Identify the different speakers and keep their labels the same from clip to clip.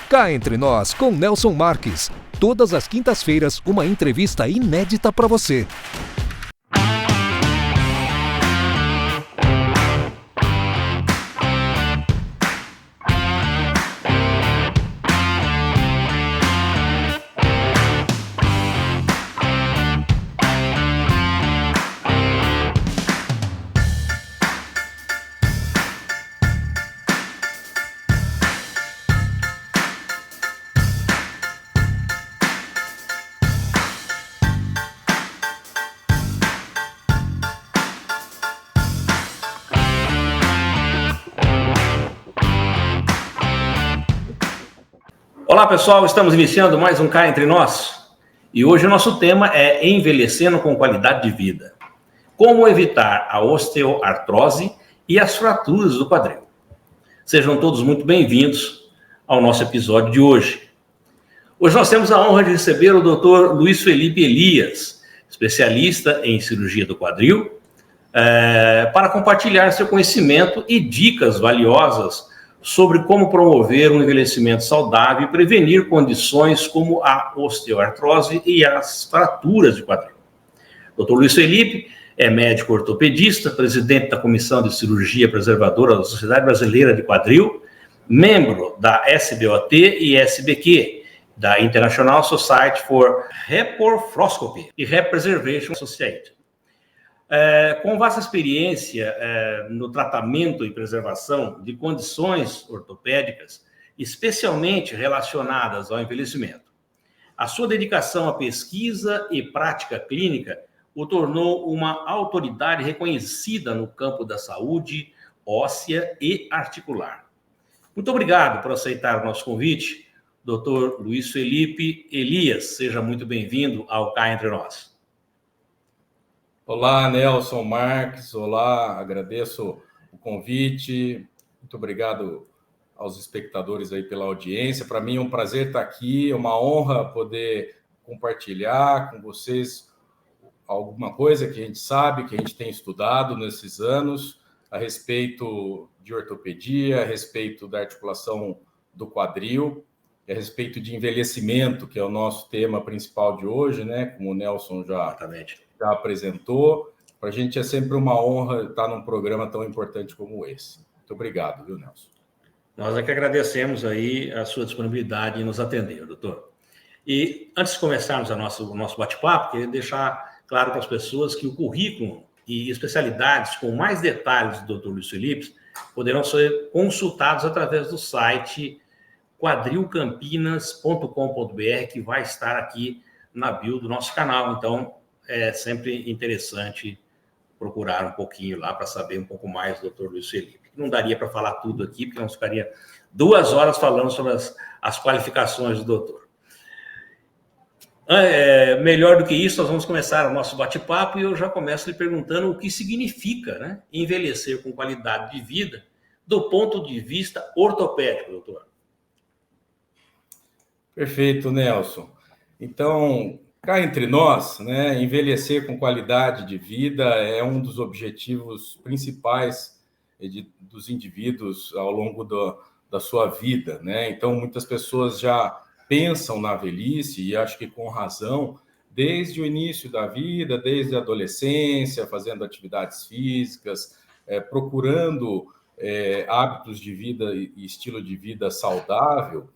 Speaker 1: Cá Entre Nós, com Nelson Marques. Todas as quintas-feiras, uma entrevista inédita para você.
Speaker 2: Olá pessoal, estamos iniciando mais um Cá Entre Nós e hoje o nosso tema é envelhecendo com qualidade de vida. Como evitar a osteoartrose e as fraturas do quadril. Sejam todos muito bem-vindos ao nosso episódio de hoje. Hoje nós temos a honra de receber o Dr. Luiz Felipe Elias, especialista em cirurgia do quadril, para compartilhar seu conhecimento e dicas valiosas sobre como promover um envelhecimento saudável e prevenir condições como a osteoartrose e as fraturas de quadril. Dr. Luiz Felipe é médico ortopedista, presidente da Comissão de Cirurgia Preservadora da Sociedade Brasileira de Quadril, membro da SBOT e SBQ, da International Society for Hyperthroscopy e Hip Preservation Society. Com vasta experiência no tratamento e preservação de condições ortopédicas, especialmente relacionadas ao envelhecimento. A sua dedicação à pesquisa e prática clínica o tornou uma autoridade reconhecida no campo da saúde óssea e articular. Muito obrigado por aceitar o nosso convite, Dr. Luiz Felipe Elias. Seja muito bem-vindo ao Cá Entre Nós.
Speaker 3: Olá, Nelson Marques. Olá, agradeço o convite. Muito obrigado aos espectadores aí pela audiência. Para mim é um prazer estar aqui, é uma honra poder compartilhar com vocês alguma coisa que a gente sabe, que a gente tem estudado nesses anos a respeito de ortopedia, a respeito da articulação do quadril, a respeito de envelhecimento, que é o nosso tema principal de hoje, né? Como o Nelson já apresentou. Para a gente é sempre uma honra estar num programa tão importante como esse. Muito obrigado, viu, Nelson?
Speaker 2: Nós é que agradecemos aí a sua disponibilidade em nos atender, doutor. E antes de começarmos o nosso bate-papo, queria deixar claro para as pessoas que o currículo e especialidades com mais detalhes do Dr. Luiz Felipe poderão ser consultados através do site quadrilcampinas.com.br, que vai estar aqui na bio do nosso canal. Então, é sempre interessante procurar um pouquinho lá para saber um pouco mais do Dr. Luiz Felipe. Não daria para falar tudo aqui, porque nós ficaria 2 horas falando sobre as qualificações do doutor. Melhor do que isso, nós vamos começar o nosso bate-papo e eu já começo lhe perguntando o que significa, né, envelhecer com qualidade de vida do ponto de vista ortopédico, doutor.
Speaker 3: Perfeito, Nelson. Então, cá entre nós, né, envelhecer com qualidade de vida é um dos objetivos principais dos indivíduos ao longo da sua vida, né? Então, muitas pessoas já pensam na velhice, e acho que com razão, desde o início da vida, desde a adolescência, fazendo atividades físicas, procurando hábitos de vida e estilo de vida saudável,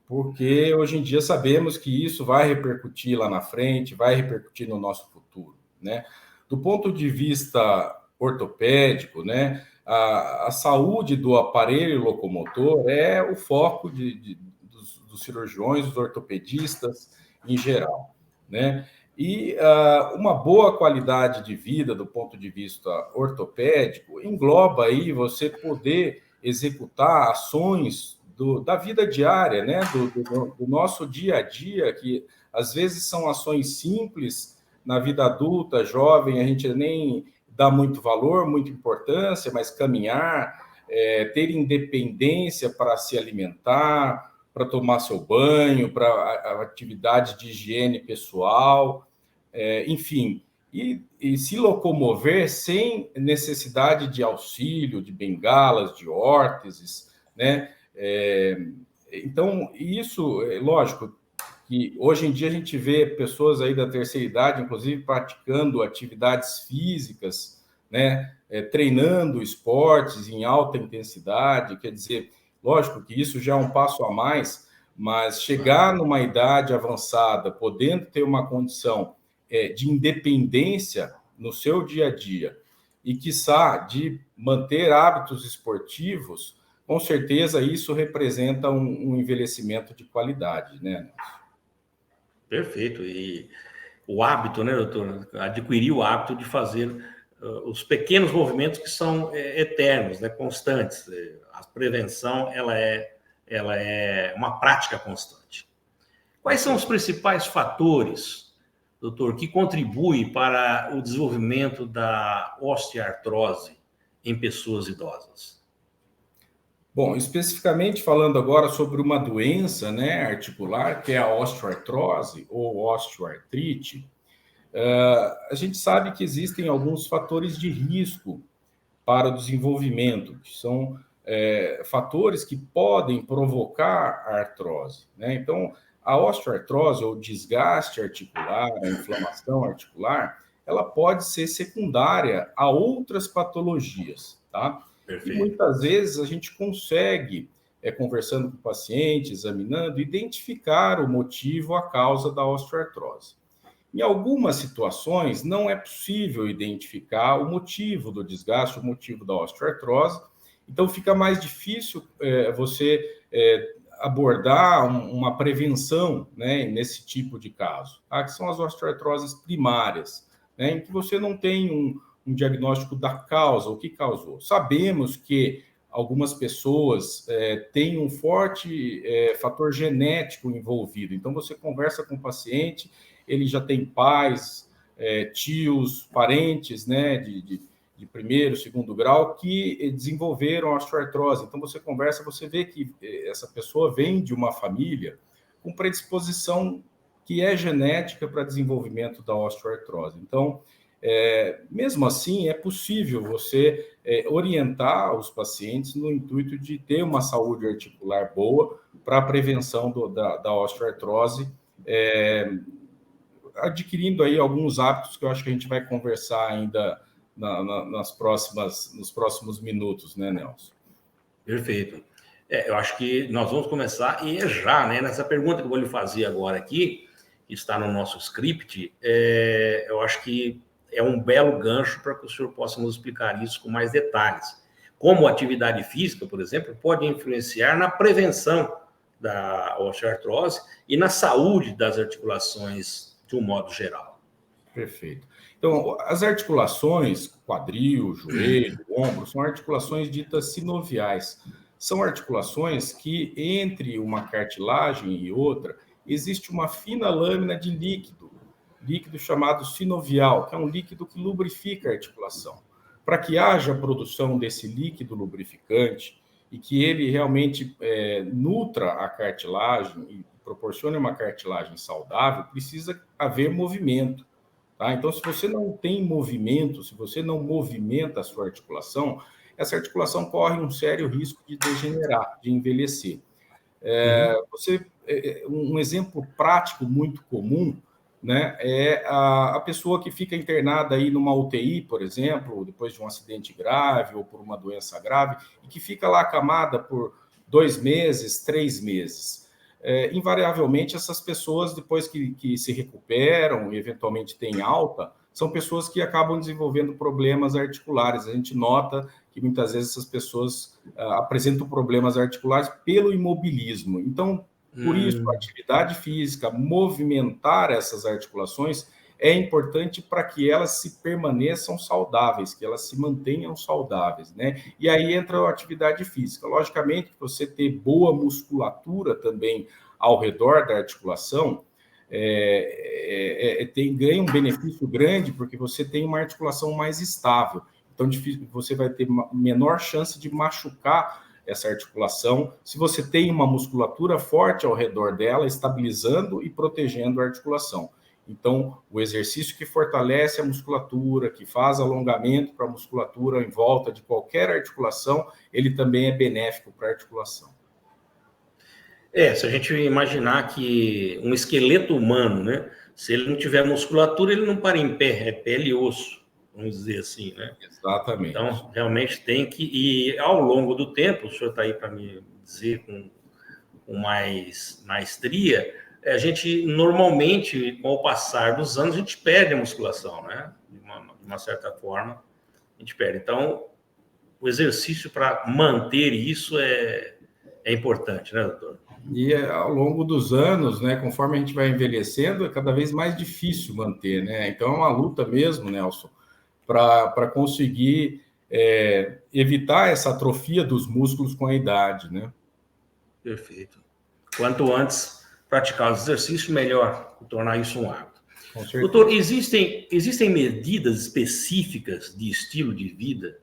Speaker 3: porque hoje em dia sabemos que isso vai repercutir lá na frente, vai repercutir no nosso futuro, né? Do ponto de vista ortopédico, né, a saúde do aparelho locomotor é o foco dos cirurgiões, dos ortopedistas em geral, né? E uma boa qualidade de vida do ponto de vista ortopédico engloba aí você poder executar ações da vida diária, né? Do nosso dia a dia, que às vezes são ações simples na vida adulta, jovem, a gente nem dá muito valor, muita importância, mas caminhar, ter independência para se alimentar, para tomar seu banho, para a atividade de higiene pessoal, enfim, e se locomover sem necessidade de auxílio, de bengalas, de órteses, né? Então, isso, é lógico, que hoje em dia a gente vê pessoas aí da terceira idade, inclusive, praticando atividades físicas, né? Treinando esportes em alta intensidade, quer dizer, lógico que isso já é um passo a mais, mas chegar numa idade avançada, podendo ter uma condição de independência no seu dia a dia e, quiçá, de manter hábitos esportivos, com certeza isso representa um envelhecimento de qualidade, né?
Speaker 2: Perfeito. E o hábito, né, doutor? Adquirir o hábito de fazer os pequenos movimentos que são eternos, né, constantes. A prevenção, ela é uma prática constante. Quais são os principais fatores, doutor, que contribuem para o desenvolvimento da osteoartrose em pessoas idosas?
Speaker 3: Bom, especificamente falando agora sobre uma doença, né, articular, que é a osteoartrose ou osteoartrite, a gente sabe que existem alguns fatores de risco para o desenvolvimento, que são fatores que podem provocar a artrose, né? Então, a osteoartrose, ou desgaste articular, a inflamação articular, ela pode ser secundária a outras patologias, tá? E
Speaker 2: Perfeito.
Speaker 3: muitas vezes a gente consegue, conversando com o paciente, examinando, identificar o motivo, a causa da osteoartrose. Em algumas situações, não é possível identificar o motivo do desgaste, o motivo da osteoartrose, então fica mais difícil você abordar uma prevenção, né, nesse tipo de caso, tá? Que são as osteoartroses primárias, né, em que você não tem um diagnóstico da causa, o que causou. Sabemos que algumas pessoas têm um forte fator genético envolvido, então você conversa com o paciente, ele já tem pais, tios, parentes, né, de primeiro, segundo grau, que desenvolveram osteoartrose. Então, você conversa, você vê que essa pessoa vem de uma família com predisposição que é genética para desenvolvimento da osteoartrose. Então, mesmo assim, é possível você orientar os pacientes no intuito de ter uma saúde articular boa para a prevenção da osteoartrose, adquirindo aí alguns hábitos que eu acho que a gente vai conversar ainda nos próximos minutos, né, Nelson?
Speaker 2: Perfeito. Eu acho que nós vamos começar, e já, né, nessa pergunta que eu vou lhe fazer agora aqui, que está no nosso script, eu acho que é um belo gancho para que o senhor possa nos explicar isso com mais detalhes. Como a atividade física, por exemplo, pode influenciar na prevenção da osteoartrose e na saúde das articulações de um modo geral.
Speaker 3: Perfeito. Então, as articulações, quadril, joelho, ombro, são articulações ditas sinoviais. São articulações que, entre uma cartilagem e outra, existe uma fina lâmina de líquido chamado sinovial, que é um líquido que lubrifica a articulação. Para que haja produção desse líquido lubrificante e que ele realmente nutra a cartilagem e proporcione uma cartilagem saudável, precisa haver movimento. Tá? Então, se você não tem movimento, se você não movimenta a sua articulação, essa articulação corre um sério risco de degenerar, de envelhecer. Um exemplo prático muito comum, né, é a pessoa que fica internada aí numa UTI, por exemplo, depois de um acidente grave ou por uma doença grave, e que fica lá acamada por 2 meses, 3 meses. Invariavelmente, essas pessoas, depois que se recuperam e eventualmente têm alta, são pessoas que acabam desenvolvendo problemas articulares. A gente nota que muitas vezes essas pessoas apresentam problemas articulares pelo imobilismo. Então, por isso, a atividade física, movimentar essas articulações é importante para que elas se permaneçam saudáveis, que elas se mantenham saudáveis, né? E aí entra a atividade física. Logicamente, você ter boa musculatura também ao redor da articulação ganha um benefício grande, porque você tem uma articulação mais estável. Então, você vai ter menor chance de machucar essa articulação, se você tem uma musculatura forte ao redor dela, estabilizando e protegendo a articulação. Então, o exercício que fortalece a musculatura, que faz alongamento para a musculatura em volta de qualquer articulação, ele também é benéfico para a articulação.
Speaker 2: Se a gente imaginar que um esqueleto humano, né? Se ele não tiver musculatura, ele não para em pé, é pele e osso, vamos dizer assim, né?
Speaker 3: Exatamente.
Speaker 2: Então, realmente tem que... E ao longo do tempo, o senhor está aí para me dizer com mais maestria, a gente, normalmente, com o passar dos anos, a gente perde a musculação, né? De uma certa forma, a gente perde. Então, o exercício para manter isso é importante, né, doutor?
Speaker 3: E ao longo dos anos, né, conforme a gente vai envelhecendo, é cada vez mais difícil manter, né? Então é uma luta mesmo, Nelson, para conseguir evitar essa atrofia dos músculos com a idade, né?
Speaker 2: Perfeito. Quanto antes praticar os exercícios, melhor tornar isso um hábito.
Speaker 3: Com certeza.
Speaker 2: Doutor, existem medidas específicas de estilo de vida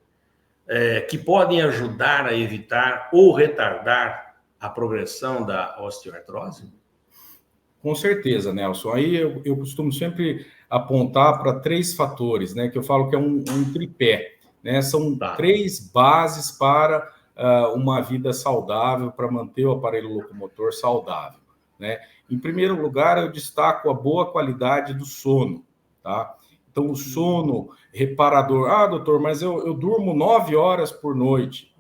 Speaker 2: que podem ajudar a evitar ou retardar a progressão da osteoartrose?
Speaker 3: Com certeza, Nelson. Aí eu costumo sempre apontar para 3 fatores, né? Que eu falo que é um tripé, né? São 3 bases para uma vida saudável, para manter o aparelho locomotor saudável, né? Em primeiro lugar, eu destaco a boa qualidade do sono, tá? Então, o sono reparador. Ah, doutor, mas eu durmo 9 horas por noite.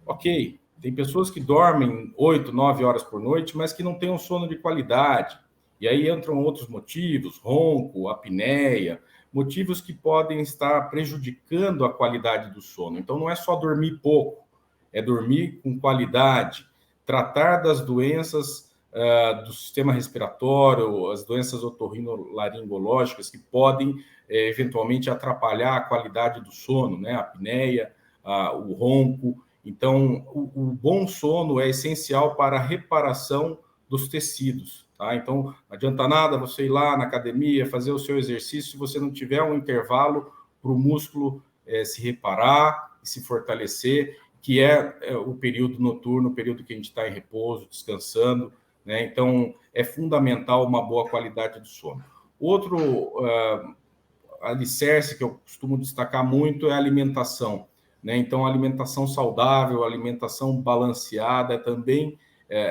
Speaker 3: Ok, tem pessoas que dormem 8, 9 horas por noite, mas que não têm um sono de qualidade. E aí entram outros motivos, ronco, apneia, motivos que podem estar prejudicando a qualidade do sono. Então, não é só dormir pouco, é dormir com qualidade, tratar das doenças do sistema respiratório, as doenças otorrinolaringológicas que podem eventualmente atrapalhar a qualidade do sono, né? A apneia, o ronco. Então, o bom sono é essencial para a reparação dos tecidos, tá? Então, não adianta nada você ir lá na academia, fazer o seu exercício, se você não tiver um intervalo para o músculo se reparar e se fortalecer, que é o período noturno, o período que a gente está em repouso, descansando, né? Então, é fundamental uma boa qualidade do sono. Outro alicerce que eu costumo destacar muito é a alimentação, né? Então, a alimentação saudável, a alimentação balanceada, também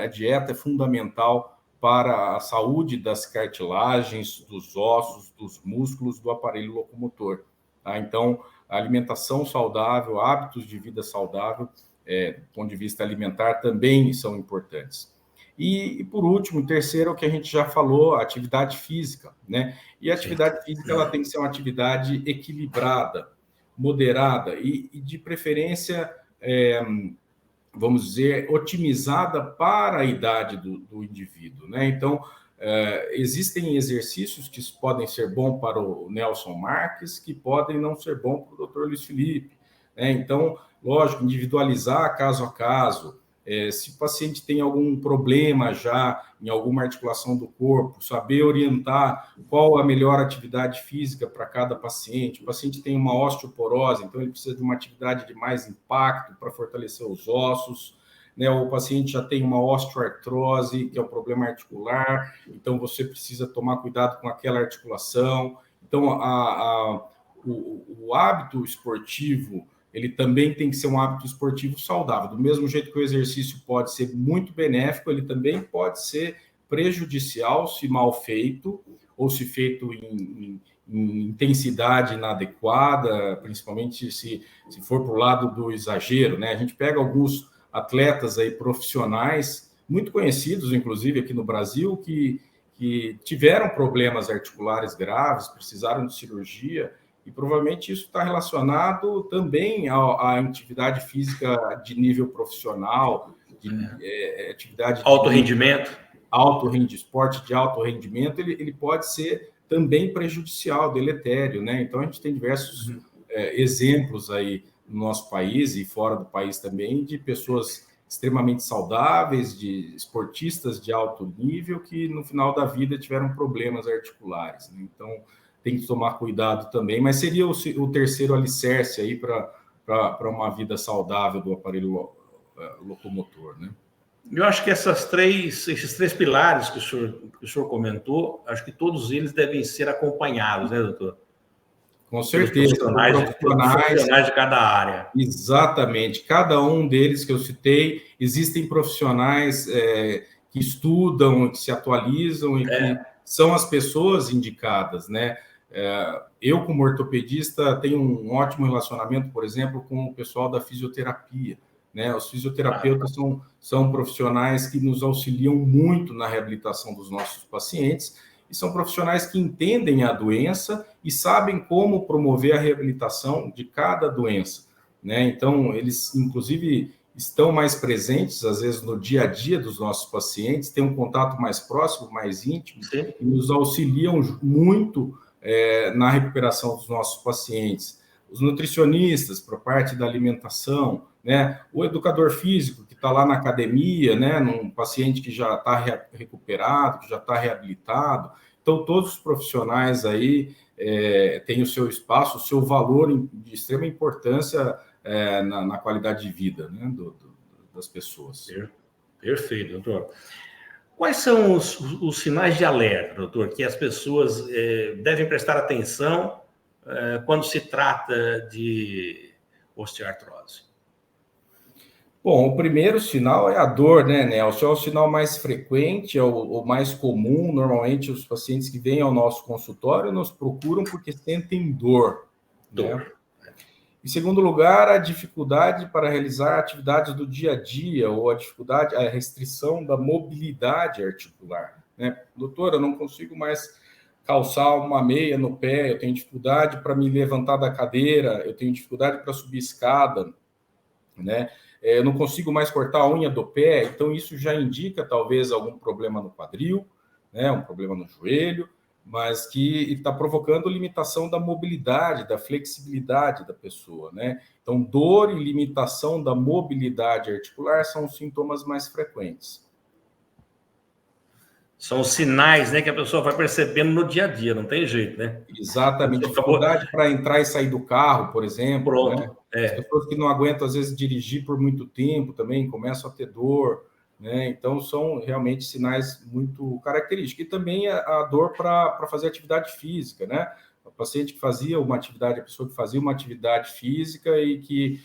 Speaker 3: a dieta é fundamental para a saúde das cartilagens, dos ossos, dos músculos, do aparelho locomotor, tá? Então, a alimentação saudável, hábitos de vida saudável, do ponto de vista alimentar, também são importantes. E por último, terceiro, o que a gente já falou, a atividade física, né? E a atividade física, ela tem que ser uma atividade equilibrada, moderada e de preferência, vamos dizer, otimizada para a idade do indivíduo, né? Então, existem exercícios que podem ser bons para o Nelson Marques, que podem não ser bons para o Dr. Luiz Felipe, né? Então, lógico, individualizar caso a caso. Se o paciente tem algum problema já em alguma articulação do corpo, saber orientar qual a melhor atividade física para cada paciente. O paciente tem uma osteoporose, então ele precisa de uma atividade de mais impacto para fortalecer os ossos, né? O paciente já tem uma osteoartrose, que é um problema articular, então você precisa tomar cuidado com aquela articulação. Então, o hábito esportivo, ele também tem que ser um hábito esportivo saudável. Do mesmo jeito que o exercício pode ser muito benéfico, ele também pode ser prejudicial se mal feito, ou se feito em intensidade inadequada, principalmente se for para o lado do exagero, né? A gente pega alguns atletas aí profissionais, muito conhecidos, inclusive aqui no Brasil, que tiveram problemas articulares graves, precisaram de cirurgia, e provavelmente isso está relacionado também à atividade física de nível profissional, de atividade de
Speaker 2: alto rendimento.
Speaker 3: Esporte de alto rendimento, ele pode ser também prejudicial, deletério, né? Então, a gente tem diversos exemplos aí no nosso país e fora do país também, de pessoas extremamente saudáveis, de esportistas de alto nível, que no final da vida tiveram problemas articulares, né? Então, tem que tomar cuidado também, mas seria o terceiro alicerce aí para uma vida saudável do aparelho locomotor, né?
Speaker 2: Eu acho que esses três pilares que o senhor comentou, acho que todos eles devem ser acompanhados, né, doutor?
Speaker 3: Com certeza.
Speaker 2: Profissionais de cada área.
Speaker 3: Exatamente. Cada um deles que eu citei, existem profissionais que estudam, que se atualizam e que são as pessoas indicadas, né? Eu, como ortopedista, tenho um ótimo relacionamento, por exemplo, com o pessoal da fisioterapia, né? Os fisioterapeutas são profissionais que nos auxiliam muito na reabilitação dos nossos pacientes e são profissionais que entendem a doença e sabem como promover a reabilitação de cada doença, né? Então, eles, inclusive, estão mais presentes, às vezes, no dia a dia dos nossos pacientes, têm um contato mais próximo, mais íntimo,
Speaker 2: Sim.
Speaker 3: e nos auxiliam muito na recuperação dos nossos pacientes. Os nutricionistas, para a parte da alimentação, né? O educador físico, que está lá na academia, né? Num paciente que já está recuperado, que já está reabilitado. Então, todos os profissionais aí têm o seu espaço, o seu valor de extrema importância na qualidade de vida, né? Das pessoas.
Speaker 2: Perfeito, doutor. Quais são os sinais de alerta, doutor, que as pessoas devem prestar atenção quando se trata de osteoartrose?
Speaker 3: Bom, o primeiro sinal é a dor, né, Nelson? É o sinal mais frequente, é o mais comum. Normalmente, os pacientes que vêm ao nosso consultório nos procuram porque sentem dor.
Speaker 2: Dor.
Speaker 3: Né? Em segundo lugar, a dificuldade para realizar atividades do dia a dia ou a restrição da mobilidade articular. Né? Doutor, eu não consigo mais calçar uma meia no pé, eu tenho dificuldade para me levantar da cadeira, eu tenho dificuldade para subir escada, né? Eu não consigo mais cortar a unha do pé, então isso já indica talvez algum problema no quadril, né? Um problema no joelho, mas que está provocando limitação da mobilidade, da flexibilidade da pessoa, né? Então, dor e limitação da mobilidade articular são os sintomas mais frequentes.
Speaker 2: São os sinais, né, que a pessoa vai percebendo no dia a dia, não tem jeito, né?
Speaker 3: Exatamente. Dificuldade para entrar e sair do carro, por exemplo.
Speaker 2: Pronto.
Speaker 3: Né? As pessoas que não aguentam, às vezes, dirigir por muito tempo também começam a ter dor. Né? Então, são realmente sinais muito característicos. E também a dor para fazer atividade física, né? O paciente que fazia uma atividade, a pessoa que fazia uma atividade física e que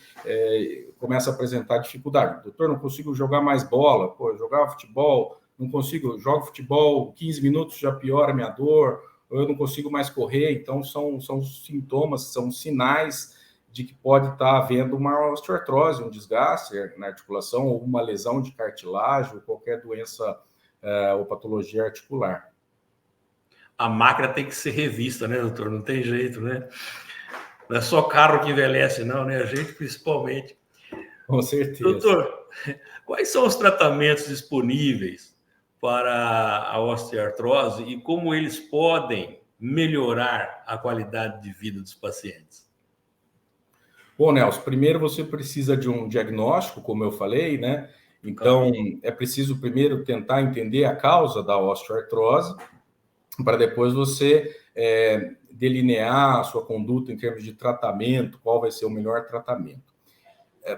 Speaker 3: começa a apresentar dificuldade. Doutor, não consigo jogar mais bola. Pô, eu jogava futebol, não consigo, jogo futebol, 15 minutos já piora a minha dor, ou eu não consigo mais correr. Então, são sintomas, são sinais de que pode estar havendo uma osteoartrose, um desgaste na articulação, ou uma lesão de cartilagem, ou qualquer doença ou patologia articular.
Speaker 2: A máquina tem que ser revista, né, doutor? Não tem jeito, né? Não é só carro que envelhece, não, né? A gente principalmente.
Speaker 3: Com certeza.
Speaker 2: Doutor, quais são os tratamentos disponíveis para a osteoartrose e como eles podem melhorar a qualidade de vida dos pacientes?
Speaker 3: Bom, Nelson, primeiro você precisa de um diagnóstico, como eu falei, né? Então, é preciso primeiro tentar entender a causa da osteoartrose, para depois você delinear a sua conduta em termos de tratamento, qual vai ser o melhor tratamento.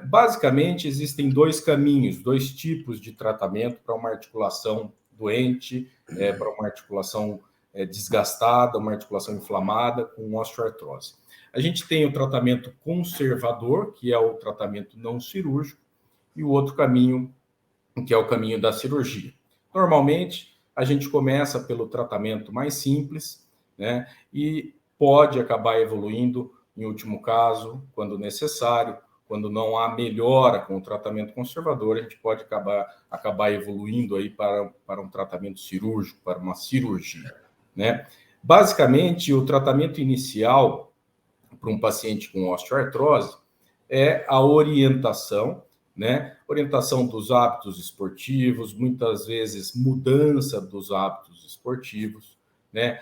Speaker 3: Basicamente, existem dois caminhos, dois tipos de tratamento para uma articulação doente, para uma articulação desgastada, uma articulação inflamada com osteoartrose. A gente tem o tratamento conservador, que é o tratamento não cirúrgico, e o outro caminho, que é o caminho da cirurgia. Normalmente, a gente começa pelo tratamento mais simples, né? E pode acabar evoluindo, em último caso, quando necessário, quando não há melhora com o tratamento conservador, a gente pode acabar evoluindo aí para um tratamento cirúrgico, para uma cirurgia, né? Basicamente, o tratamento inicial para um paciente com osteoartrose é a orientação, né? Orientação dos hábitos esportivos, muitas vezes mudança dos hábitos esportivos, né?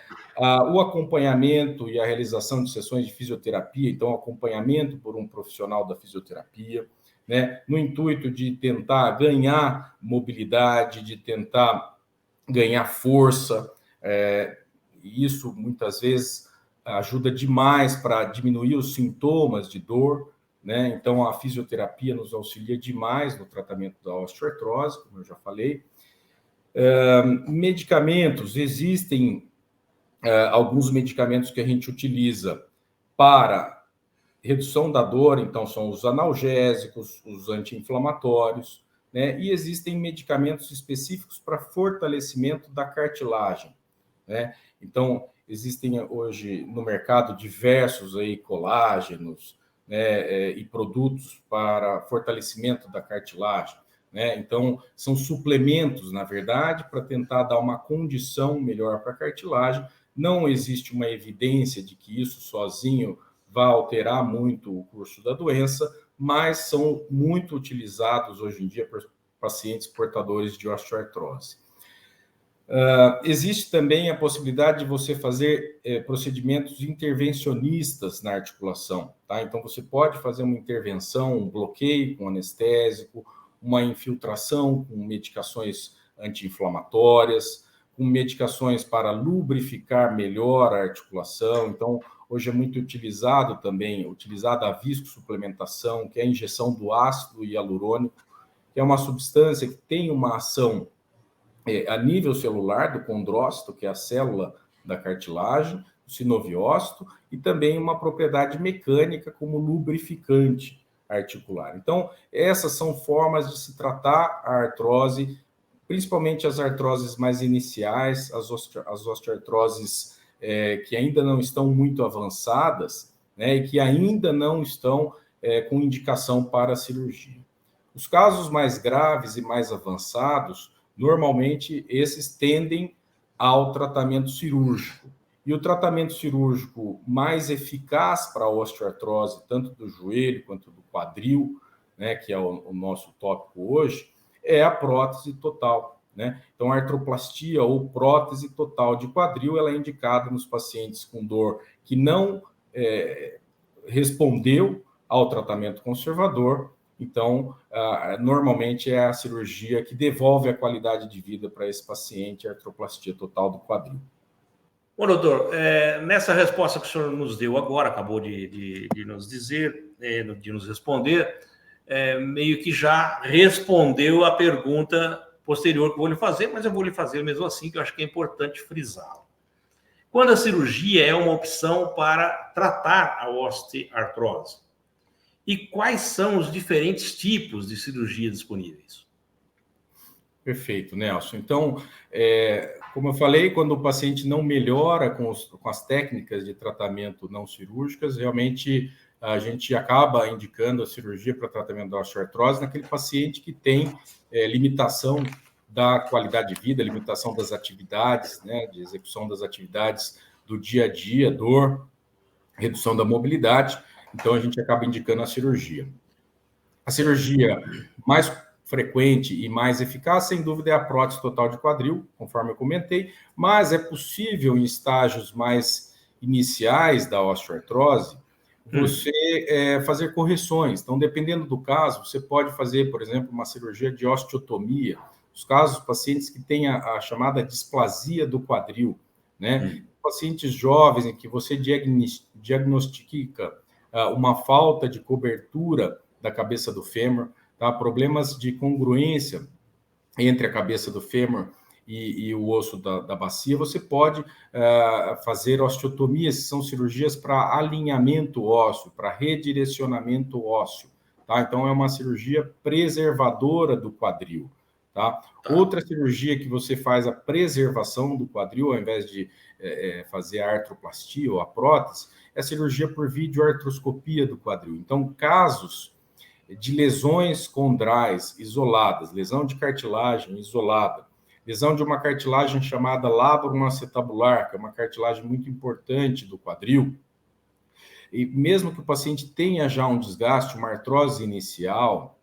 Speaker 3: O acompanhamento e a realização de sessões de fisioterapia, então acompanhamento por um profissional da fisioterapia, né? No intuito de tentar ganhar mobilidade, de tentar ganhar força, isso muitas vezes ajuda demais para diminuir os sintomas de dor, né? Então, a fisioterapia nos auxilia demais no tratamento da osteoartrose, como eu já falei. Medicamentos, existem alguns medicamentos que a gente utiliza para redução da dor, então são os analgésicos, os anti-inflamatórios, né? E existem medicamentos específicos para fortalecimento da cartilagem, né? Então, existem hoje no mercado diversos aí colágenos, né, e produtos para fortalecimento da cartilagem, né? Então, são suplementos, na verdade, para tentar dar uma condição melhor para a cartilagem. Não existe uma evidência de que isso sozinho vai alterar muito o curso da doença, mas são muito utilizados hoje em dia por pacientes portadores de osteoartrose. Existe também a possibilidade de você fazer procedimentos intervencionistas na articulação, tá? Então, você pode fazer uma intervenção, um bloqueio com anestésico, uma infiltração com medicações anti-inflamatórias, com medicações para lubrificar melhor a articulação. Então, hoje é muito utilizada a viscosuplementação, que é a injeção do ácido hialurônico, que é uma substância que tem uma ação a nível celular do condrócito, que é a célula da cartilagem, do sinoviócito, e também uma propriedade mecânica como lubrificante articular. Então, essas são formas de se tratar a artrose, principalmente as artroses mais iniciais, as osteoartroses que ainda não estão muito avançadas, né, e que ainda não estão com indicação para a cirurgia. Os casos mais graves e mais avançados, normalmente, esses tendem ao tratamento cirúrgico. E o tratamento cirúrgico mais eficaz para a osteoartrose, tanto do joelho quanto do quadril, né, que é o nosso tópico hoje, é a prótese total, né? Então, a artroplastia ou prótese total de quadril, ela é indicada nos pacientes com dor que não respondeu ao tratamento conservador. Então, normalmente é a cirurgia que devolve a qualidade de vida para esse paciente, a artroplastia total do quadril.
Speaker 2: Bom, doutor, nessa resposta que o senhor nos deu agora, acabou de nos dizer, de nos responder, meio que já respondeu a pergunta posterior que eu vou lhe fazer, mas eu vou lhe fazer mesmo assim, que eu acho que é importante frisá-lo. Quando a cirurgia é uma opção para tratar a osteoartrose? E quais são os diferentes tipos de cirurgia disponíveis?
Speaker 3: Perfeito, Nelson. Então, como eu falei, quando o paciente não melhora com as técnicas de tratamento não cirúrgicas, realmente a gente acaba indicando a cirurgia para tratamento da osteoartrose naquele paciente que tem limitação da qualidade de vida, limitação das atividades, né, de execução das atividades do dia a dia, dor, redução da mobilidade. Então, a gente acaba indicando a cirurgia. A cirurgia mais frequente e mais eficaz, sem dúvida, é a prótese total de quadril, conforme eu comentei, mas é possível, em estágios mais iniciais da osteoartrose, você fazer correções. Então, dependendo do caso, você pode fazer, por exemplo, uma cirurgia de osteotomia. Os casos, pacientes que têm a chamada displasia do quadril, né? Pacientes jovens em que você diagnostica uma falta de cobertura da cabeça do fêmur, tá? Problemas de congruência entre a cabeça do fêmur e o osso da bacia, você pode fazer osteotomias, são cirurgias para alinhamento ósseo, para redirecionamento ósseo, tá? Então, é uma cirurgia preservadora do quadril, tá? Outra cirurgia que você faz a preservação do quadril, ao invés de fazer a artroplastia ou a prótese, é a cirurgia por videoartroscopia do quadril. Então, casos de lesões condrais isoladas, lesão de cartilagem isolada, lesão de uma cartilagem chamada labrum acetabular, que é uma cartilagem muito importante do quadril, e mesmo que o paciente tenha já um desgaste, uma artrose inicial,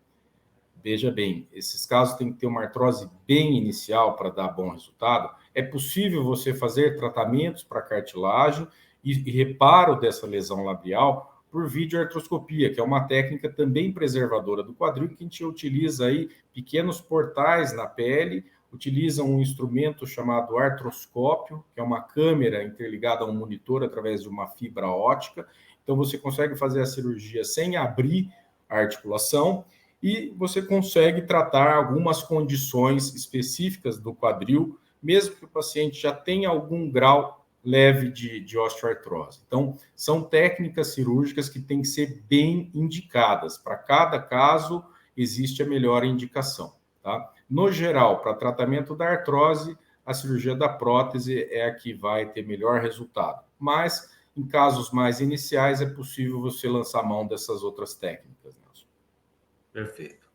Speaker 3: veja bem, esses casos têm que ter uma artrose bem inicial para dar bom resultado. É possível você fazer tratamentos para cartilagem e reparo dessa lesão labial por videoartroscopia, que é uma técnica também preservadora do quadril, que a gente utiliza aí pequenos portais na pele, utiliza um instrumento chamado artroscópio, que é uma câmera interligada a um monitor através de uma fibra óptica. Então, você consegue fazer a cirurgia sem abrir a articulação e você consegue tratar algumas condições específicas do quadril, mesmo que o paciente já tenha algum grau leve de osteoartrose. Então, são técnicas cirúrgicas que têm que ser bem indicadas. Para cada caso, existe a melhor indicação. tá? No geral, para tratamento da artrose, a cirurgia da prótese é a que vai ter melhor resultado. Mas, em casos mais iniciais, é possível você lançar mão dessas outras técnicas, Nelson.
Speaker 2: Perfeito.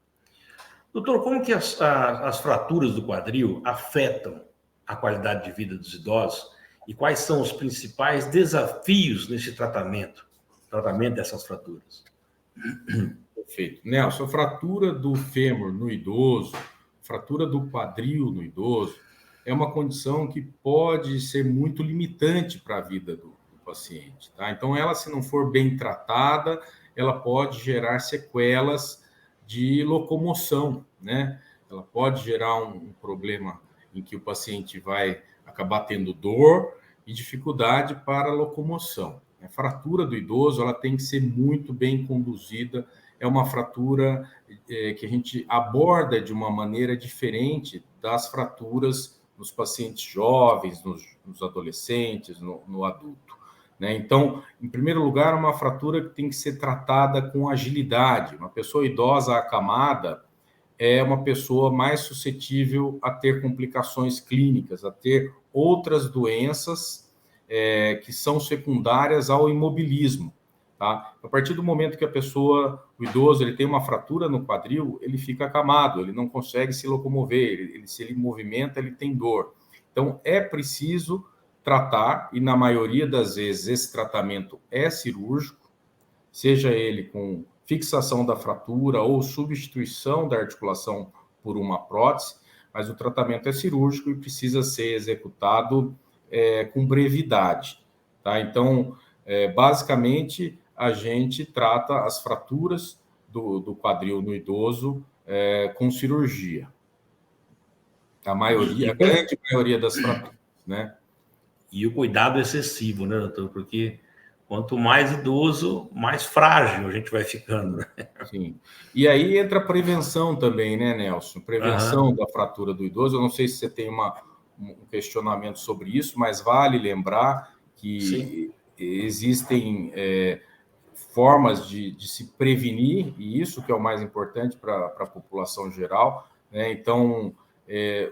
Speaker 2: Doutor, como que as fraturas do quadril afetam a qualidade de vida dos idosos e quais são os principais desafios nesse tratamento dessas fraturas?
Speaker 3: Perfeito. Nelson, a fratura do fêmur no idoso, fratura do quadril no idoso, é uma condição que pode ser muito limitante para a vida do paciente, tá? Então, ela, se não for bem tratada, ela pode gerar sequelas de locomoção, né? Ela pode gerar um problema em que o paciente vai acabar tendo dor e dificuldade para a locomoção. A fratura do idoso, ela tem que ser muito bem conduzida. É uma fratura que a gente aborda de uma maneira diferente das fraturas nos pacientes jovens, nos adolescentes, no adulto, né? Então, em primeiro lugar, uma fratura que tem que ser tratada com agilidade. Uma pessoa idosa acamada é uma pessoa mais suscetível a ter complicações clínicas, a ter outras doenças que são secundárias ao imobilismo. Tá? A partir do momento que o idoso, ele tem uma fratura no quadril, ele fica acamado, ele não consegue se locomover, se ele movimenta, ele tem dor. Então, é preciso tratar, e na maioria das vezes esse tratamento é cirúrgico, seja ele com fixação da fratura ou substituição da articulação por uma prótese, mas o tratamento é cirúrgico e precisa ser executado com brevidade. Tá? Então, basicamente, a gente trata as fraturas do quadril no idoso com cirurgia. A grande maioria das fraturas, né?
Speaker 2: E o cuidado excessivo, né, doutor? Porque quanto mais idoso, mais frágil a gente vai ficando, né?
Speaker 3: Sim. E aí entra a prevenção também, né, Nelson? Prevenção da fratura do idoso. Eu não sei se você tem um questionamento sobre isso, mas vale lembrar que Sim. Existem formas de se prevenir, e isso que é o mais importante para a população geral, né? Então,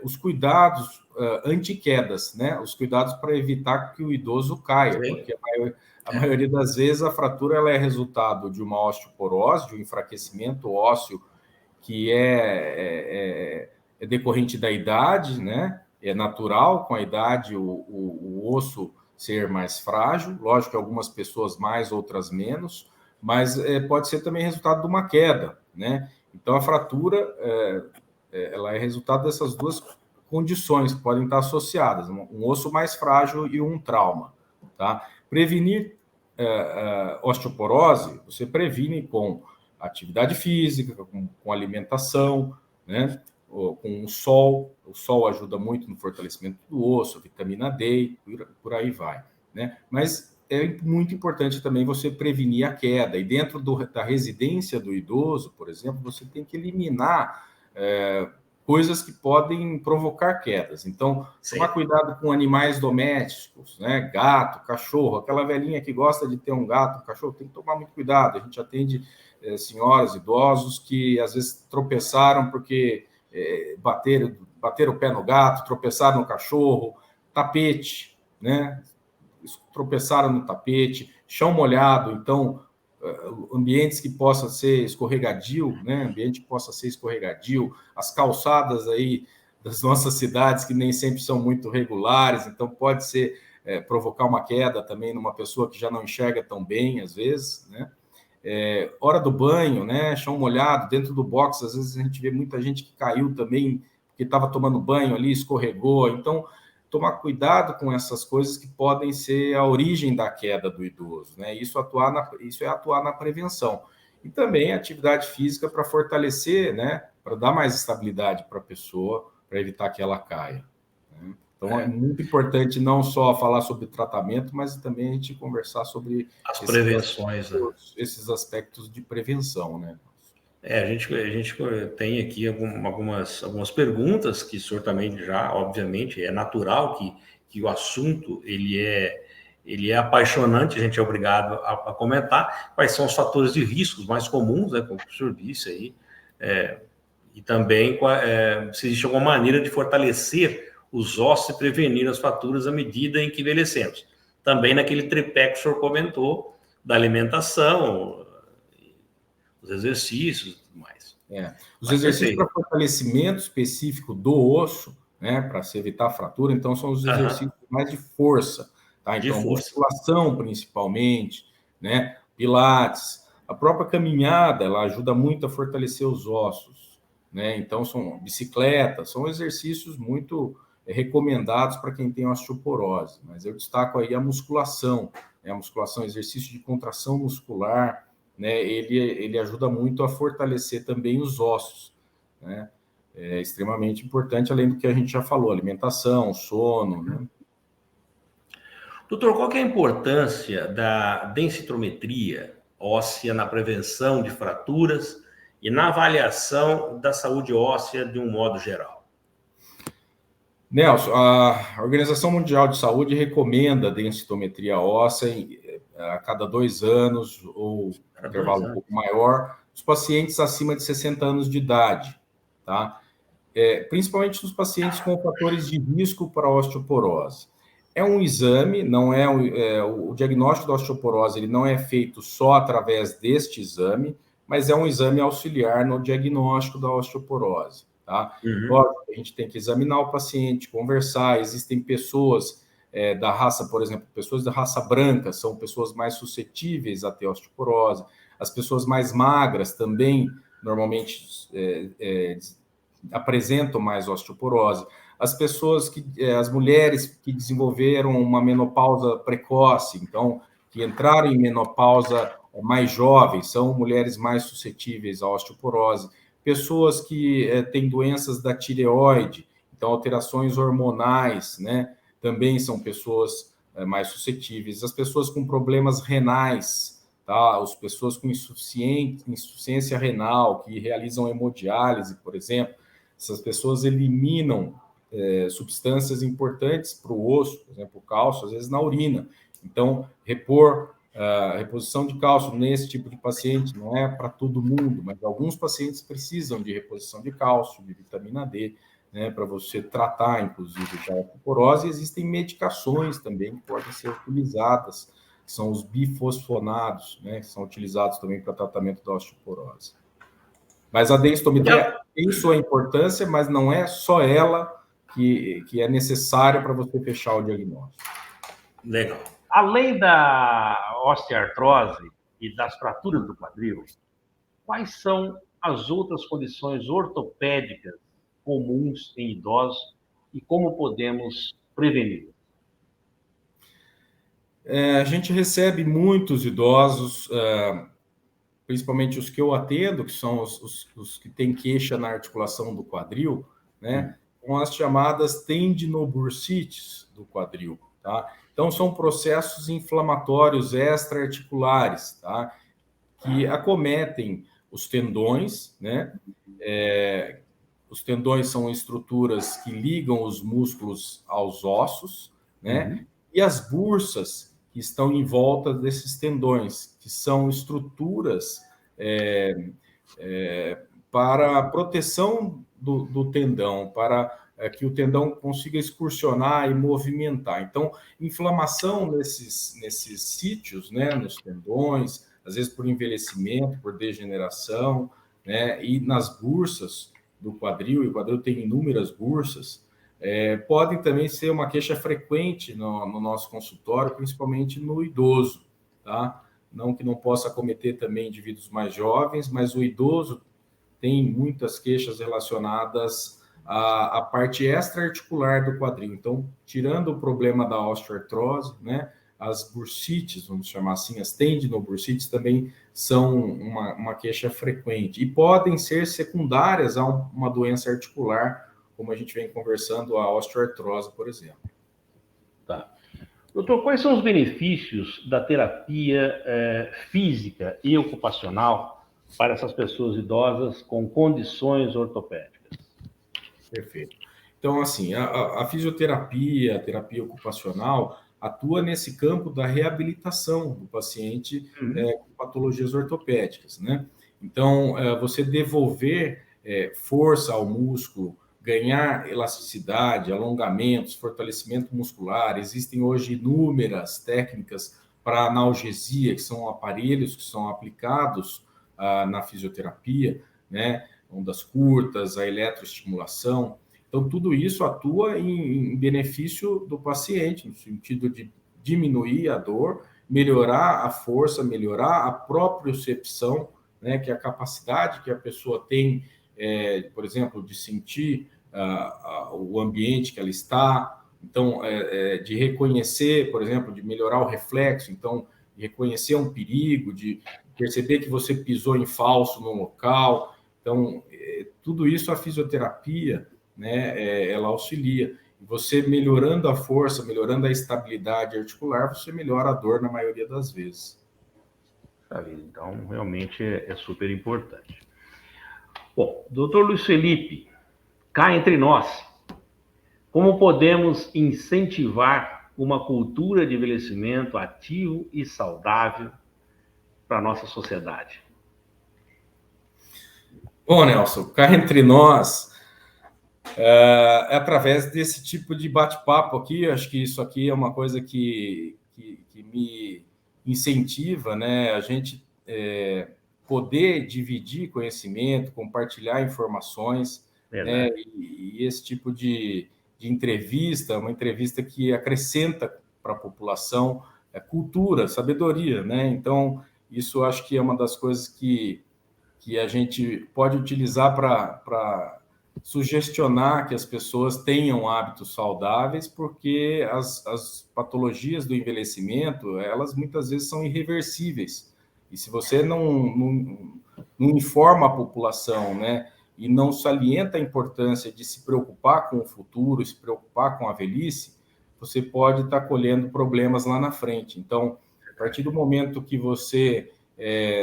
Speaker 3: os cuidados anti-quedas, né? Os cuidados para evitar que o idoso caia, Sim. Porque a maioria das vezes a fratura ela é resultado de uma osteoporose, de um enfraquecimento ósseo que é decorrente da idade, né? É natural com a idade o osso ser mais frágil, lógico que algumas pessoas mais, outras menos, mas pode ser também resultado de uma queda, né? Então a fratura ela é resultado dessas duas condições que podem estar associadas, um osso mais frágil e um trauma, tá? Prevenir osteoporose, você previne com atividade física, com alimentação, né? Com o sol ajuda muito no fortalecimento do osso, vitamina D, por aí vai, né? Mas é muito importante também você prevenir a queda, e dentro da residência do idoso, por exemplo, você tem que eliminar coisas que podem provocar quedas. Então, Sim. tomar cuidado com animais domésticos, né? Gato, cachorro, aquela velhinha que gosta de ter um gato, um cachorro, tem que tomar muito cuidado. A gente atende senhoras, idosos que às vezes tropeçaram porque bateram o pé no gato, tropeçaram no cachorro, tapete, né? Tropeçaram no tapete, chão molhado, então ambientes que possa ser escorregadio, né? Ambiente que possa ser escorregadio, as calçadas aí das nossas cidades que nem sempre são muito regulares, então pode ser provocar uma queda também numa pessoa que já não enxerga tão bem às vezes, né? Hora do banho, né? Chão molhado, dentro do box, às vezes a gente vê muita gente que caiu também, porque estava tomando banho ali, escorregou. Então, tomar cuidado com essas coisas que podem ser a origem da queda do idoso, né? Isso é atuar na prevenção. E também a atividade física para fortalecer, né? Para dar mais estabilidade para a pessoa, para evitar que ela caia, né? Então, é muito importante não só falar sobre tratamento, mas também a gente conversar sobre
Speaker 2: as prevenções,
Speaker 3: esses aspectos de prevenção, né?
Speaker 2: A gente tem aqui algumas perguntas que o senhor também já, obviamente, é natural que o assunto ele é apaixonante, a gente é obrigado a comentar. Quais são os fatores de riscos mais comuns, né, como o senhor disse aí, E também se existe alguma maneira de fortalecer os ossos e prevenir as fraturas à medida em que envelhecemos. Também naquele tripé que o senhor comentou, da alimentação, os exercícios e tudo mais.
Speaker 3: Os exercícios para fortalecimento específico do osso, né, para se evitar fratura, então são os exercícios mais de força, tá? Então, musculação principalmente, né, pilates, a própria caminhada, ela ajuda muito a fortalecer os ossos, né? Então, são bicicletas, são exercícios muito recomendados para quem tem osteoporose, mas eu destaco aí a musculação, né? A musculação, exercício de contração muscular, né? Ele ajuda muito a fortalecer também os ossos, né? É extremamente importante, além do que a gente já falou, alimentação, sono, né?
Speaker 2: Doutor, qual que é a importância da densitometria óssea na prevenção de fraturas e na avaliação da saúde óssea de um modo geral?
Speaker 3: Nelson, a Organização Mundial de Saúde recomenda a densitometria óssea a cada 2 anos ou intervalo um pouco maior, os pacientes acima de 60 anos de idade, tá? Principalmente nos pacientes com fatores de risco para osteoporose. É um exame, não o diagnóstico da osteoporose, ele não é feito só através deste exame, mas é um exame auxiliar no diagnóstico da osteoporose, tá? Lógico, a gente tem que examinar o paciente, conversar. Existem pessoas da raça, por exemplo, pessoas da raça branca são pessoas mais suscetíveis a ter osteoporose. As pessoas mais magras também, normalmente, apresentam mais osteoporose. As mulheres que desenvolveram uma menopausa precoce, então, que entraram em menopausa mais jovens, são mulheres mais suscetíveis à osteoporose. Pessoas que têm doenças da tireoide, então alterações hormonais, né, também são pessoas mais suscetíveis. As pessoas com problemas renais, tá? As pessoas com insuficiência renal, que realizam hemodiálise, por exemplo, essas pessoas eliminam substâncias importantes para o osso, por exemplo, o cálcio, às vezes na urina. Então, reposição de cálcio nesse tipo de paciente não é para todo mundo, mas alguns pacientes precisam de reposição de cálcio, de vitamina D, né, para você tratar, inclusive, a osteoporose. Existem medicações também que podem ser utilizadas, que são os bifosfonados, né, que são utilizados também para tratamento da osteoporose. Mas a densitometria tem sua importância, mas não é só ela que é necessária para você fechar o diagnóstico.
Speaker 2: Legal.
Speaker 4: Além da osteoartrose e das fraturas do quadril, quais são as outras condições ortopédicas comuns em idosos e como podemos prevenir?
Speaker 3: A gente recebe muitos idosos, principalmente os que eu atendo, que são os que têm queixa na articulação do quadril, né, com as chamadas tendinobursites do quadril, tá? Então, são processos inflamatórios extra-articulares, tá? Que acometem os tendões, né? Os tendões são estruturas que ligam os músculos aos ossos, né? E as bursas que estão em volta desses tendões, que são estruturas para a proteção do tendão, para que o tendão consiga excursionar e movimentar. Então, inflamação nesses sítios, né, nos tendões, às vezes por envelhecimento, por degeneração, né, e nas bursas do quadril, e o quadril tem inúmeras bursas, podem também ser uma queixa frequente no nosso consultório, principalmente no idoso, tá? Não que não possa acometer também indivíduos mais jovens, mas o idoso tem muitas queixas relacionadas à parte extra-articular do quadril. Então, tirando o problema da osteoartrose, né, as bursites, vamos chamar assim, as tendinobursites também são uma queixa frequente e podem ser secundárias a uma doença articular, como a gente vem conversando, a osteoartrose, por exemplo.
Speaker 4: Tá. Doutor, quais são os benefícios da terapia física e ocupacional para essas pessoas idosas com condições ortopédicas?
Speaker 3: Perfeito. Então, assim, a fisioterapia, a terapia ocupacional, atua nesse campo da reabilitação do paciente com patologias ortopédicas, né? Então, você devolver força ao músculo, ganhar elasticidade, alongamentos, fortalecimento muscular. Existem hoje inúmeras técnicas para analgesia, que são aparelhos que são aplicados na fisioterapia, né? Ondas curtas, a eletroestimulação. Então, tudo isso atua em benefício do paciente, no sentido de diminuir a dor, melhorar a força, melhorar a propriocepção, né? Que é a capacidade que a pessoa tem, por exemplo, de sentir o ambiente que ela está, então, de reconhecer, por exemplo, de melhorar o reflexo, então, de reconhecer um perigo, de perceber que você pisou em falso no local. Então, tudo isso a fisioterapia, né, ela auxilia. Você melhorando a força, melhorando a estabilidade articular, você melhora a dor na maioria das vezes.
Speaker 4: Então, realmente é super importante. Bom, doutor Luiz Felipe, cá entre nós, como podemos incentivar uma cultura de envelhecimento ativo e saudável para a nossa sociedade?
Speaker 3: Bom, Nelson, cá entre nós, através desse tipo de bate-papo aqui, acho que isso aqui é uma coisa que me incentiva, né? A gente poder dividir conhecimento, compartilhar informações, né? E esse tipo de entrevista, uma entrevista que acrescenta para a população cultura, sabedoria, né? Então, isso acho que é uma das coisas que a gente pode utilizar para sugestionar que as pessoas tenham hábitos saudáveis, porque as patologias do envelhecimento, elas muitas vezes são irreversíveis. E se você não informa a população, né, e não salienta a importância de se preocupar com o futuro, se preocupar com a velhice, você pode estar colhendo problemas lá na frente. Então, a partir do momento que você,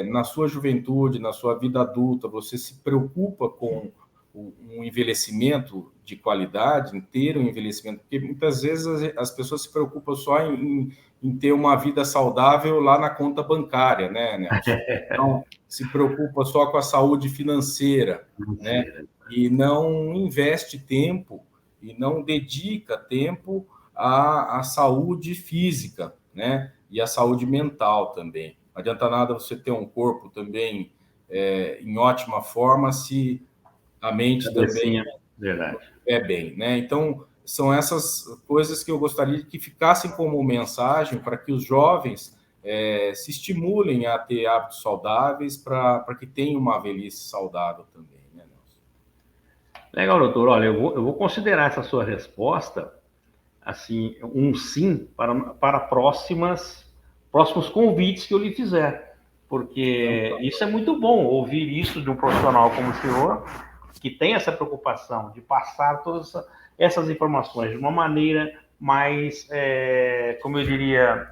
Speaker 3: na sua juventude, na sua vida adulta, você se preocupa com um envelhecimento de qualidade, ter um envelhecimento, porque muitas vezes as pessoas se preocupam só em ter uma vida saudável lá na conta bancária, né, Nelson? Então, se preocupa só com a saúde financeira, né? E não investe tempo e não dedica tempo à saúde física, né? E à saúde mental também. Não adianta nada você ter um corpo também em ótima forma se a mente também bem, né? Então, são essas coisas que eu gostaria que ficassem como mensagem para que os jovens se estimulem a ter hábitos saudáveis para que tenham uma velhice saudável também, né, Nelson?
Speaker 4: Legal, doutor. Olha, eu vou considerar essa sua resposta assim, um sim para próximos convites que eu lhe fizer, porque isso é muito bom, ouvir isso de um profissional como o senhor, que tem essa preocupação de passar todas essas informações de uma maneira mais, como eu diria,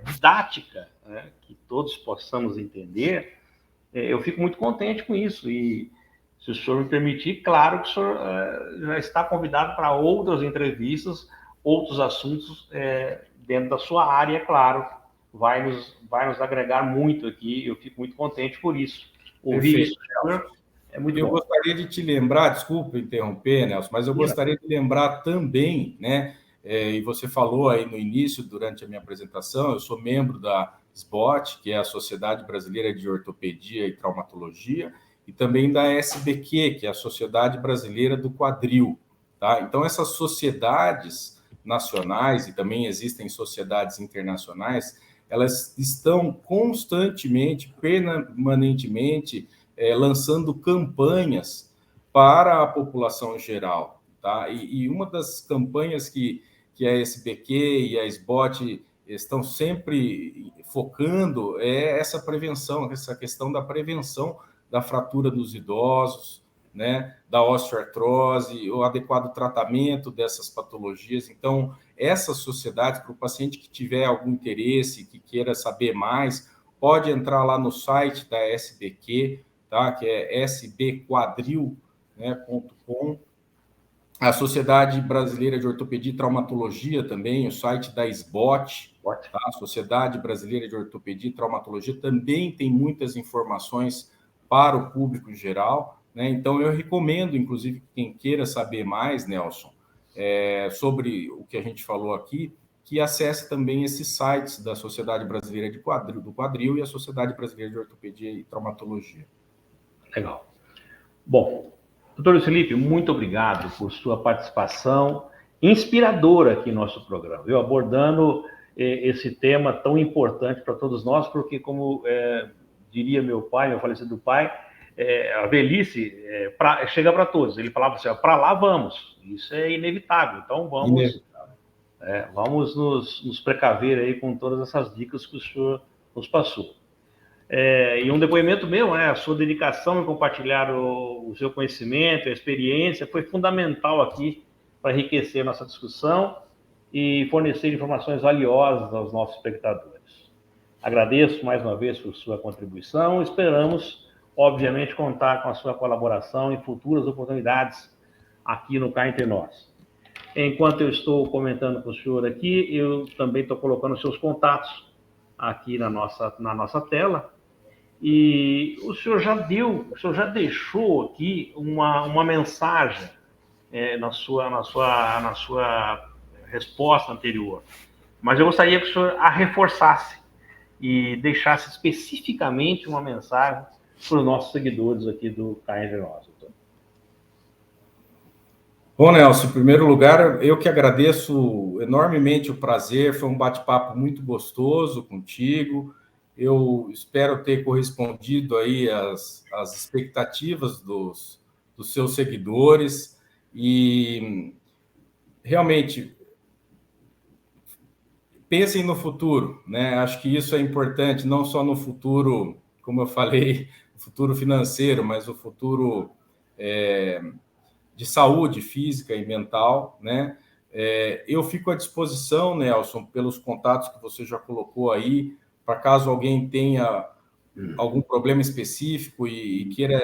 Speaker 4: didática, né, que todos possamos entender. Eu fico muito contente com isso e, se o senhor me permitir, claro que o senhor já está convidado para outras entrevistas, outros assuntos dentro da sua área, claro, vai nos agregar muito aqui. Eu fico muito contente por isso. Ouvir isso, senhor, é muito bom.
Speaker 3: Eu gostaria de te lembrar, desculpa interromper, Nelson, mas eu gostaria de lembrar também, né? E você falou aí no início, durante a minha apresentação, eu sou membro da SBOT, que é a Sociedade Brasileira de Ortopedia e Traumatologia, e também da SBQ, que é a Sociedade Brasileira do Quadril, tá? Então, essas sociedades nacionais, e também existem sociedades internacionais, elas estão constantemente, permanentemente, lançando campanhas para a população geral, tá? E uma das campanhas que a SBQ e a SBOT estão sempre focando é essa prevenção, essa questão da prevenção da fratura dos idosos, né, da osteoartrose, o adequado tratamento dessas patologias. Então, essas sociedades, para o paciente que tiver algum interesse, que queira saber mais, pode entrar lá no site da SBQ, tá? Que é sbquadril.com, né, a Sociedade Brasileira de Ortopedia e Traumatologia também, o site da SBOT, tá? A Sociedade Brasileira de Ortopedia e Traumatologia também tem muitas informações para o público em geral, né? Então, eu recomendo, inclusive, quem queira saber mais, Nelson, sobre o que a gente falou aqui, que acesse também esses sites da Sociedade Brasileira do Quadril e a Sociedade Brasileira de Ortopedia e Traumatologia.
Speaker 4: Legal. Bom, doutor Luiz Felipe, muito obrigado por sua participação inspiradora aqui no nosso programa, viu? Abordando esse tema tão importante para todos nós, porque, como diria meu pai, meu falecido pai, a velhice chega para todos. Ele falava assim, para lá vamos. Isso é inevitável. Então vamos nos precaver aí com todas essas dicas que o senhor nos passou. E um depoimento meu, né, a sua dedicação em compartilhar o seu conhecimento, a experiência, foi fundamental aqui para enriquecer a nossa discussão e fornecer informações valiosas aos nossos espectadores. Agradeço mais uma vez por sua contribuição. Esperamos, obviamente, contar com a sua colaboração em futuras oportunidades aqui no Cá Entre Nós. Enquanto eu estou comentando com o senhor aqui, eu também estou colocando os seus contatos aqui na nossa tela. E o senhor já deixou aqui uma mensagem na sua resposta anterior. Mas eu gostaria que o senhor a reforçasse e deixasse especificamente uma mensagem para os nossos seguidores aqui do Cá Entre Nós, doutor.
Speaker 3: Bom, Nelson, em primeiro lugar, eu que agradeço enormemente o prazer, foi um bate-papo muito gostoso contigo. Eu espero ter correspondido aí às expectativas dos seus seguidores e realmente pensem no futuro, né? Acho que isso é importante, não só no futuro, como eu falei, o futuro financeiro, mas o futuro de saúde física e mental, né? Eu fico à disposição, Nelson, pelos contatos que você já colocou aí, para caso alguém tenha algum problema específico e queira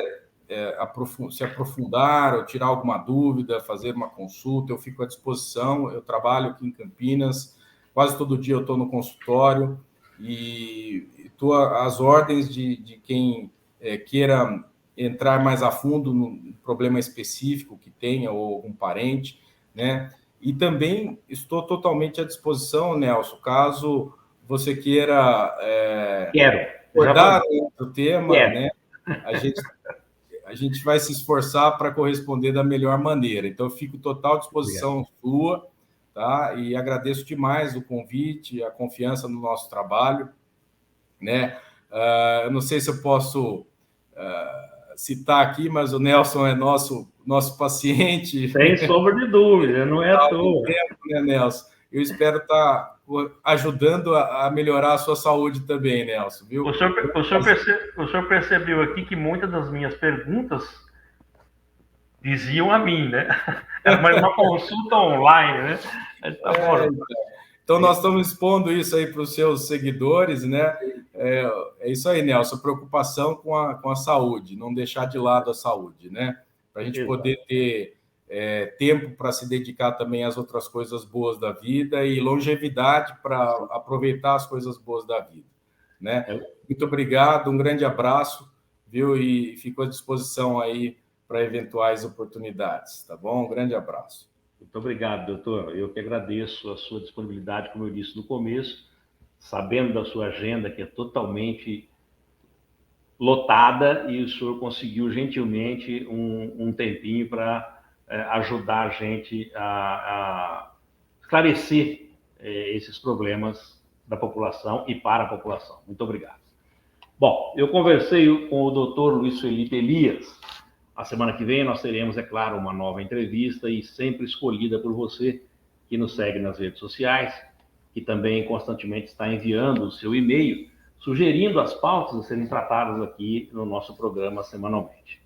Speaker 3: se aprofundar ou tirar alguma dúvida, fazer uma consulta, eu fico à disposição. Eu trabalho aqui em Campinas, quase todo dia eu estou no consultório e estou às ordens de quem queira entrar mais a fundo no problema específico que tenha ou algum parente, né? E também estou totalmente à disposição, Nelson, caso você queira abordar o tema, né? A gente vai se esforçar para corresponder da melhor maneira. Então, eu fico total disposição sua, tá? E agradeço demais o convite, a confiança no nosso trabalho, né? Eu não sei se eu posso citar aqui, mas o Nelson é nosso paciente.
Speaker 4: Sem sombra de dúvida, não é à toa.
Speaker 3: Tempo, né, Nelson? Eu espero estar ajudando a melhorar a sua saúde também, Nelson, viu?
Speaker 4: O senhor percebeu aqui que muitas das minhas perguntas diziam a mim, né? Era mais uma consulta online, né?
Speaker 3: Então, nós estamos expondo isso aí para os seus seguidores, né? É isso aí, Nelson, preocupação com a saúde, não deixar de lado a saúde, né? Para a gente poder ter tempo para se dedicar também às outras coisas boas da vida e longevidade para aproveitar as coisas boas da vida, né? Muito obrigado, um grande abraço, viu? E fico à disposição aí para eventuais oportunidades, tá bom? Um grande abraço.
Speaker 4: Muito obrigado, doutor. Eu que agradeço a sua disponibilidade, como eu disse no começo, sabendo da sua agenda, que é totalmente lotada, e o senhor conseguiu gentilmente um tempinho para ajudar a gente a esclarecer esses problemas da população e para a população. Muito obrigado. Bom, eu conversei com o doutor Luiz Felipe Elias. A semana que vem nós teremos, é claro, uma nova entrevista e sempre escolhida por você que nos segue nas redes sociais, que também constantemente está enviando o seu e-mail, sugerindo as pautas a serem tratadas aqui no nosso programa semanalmente.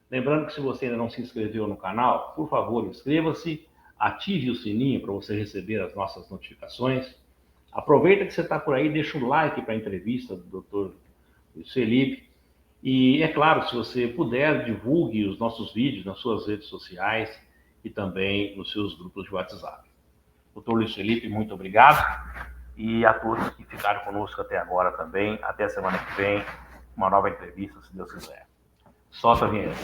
Speaker 4: Lembrando que se você ainda não se inscreveu no canal, por favor, inscreva-se, ative o sininho para você receber as nossas notificações. Aproveita que você está por aí, deixa um like para a entrevista do Dr. Luiz Felipe. E, é claro, se você puder, divulgue os nossos vídeos nas suas redes sociais e também nos seus grupos de WhatsApp. Doutor Luiz Felipe, muito obrigado. E a todos que ficaram conosco até agora também. Até a semana que vem, uma nova entrevista, se Deus quiser. Solta a vinheta.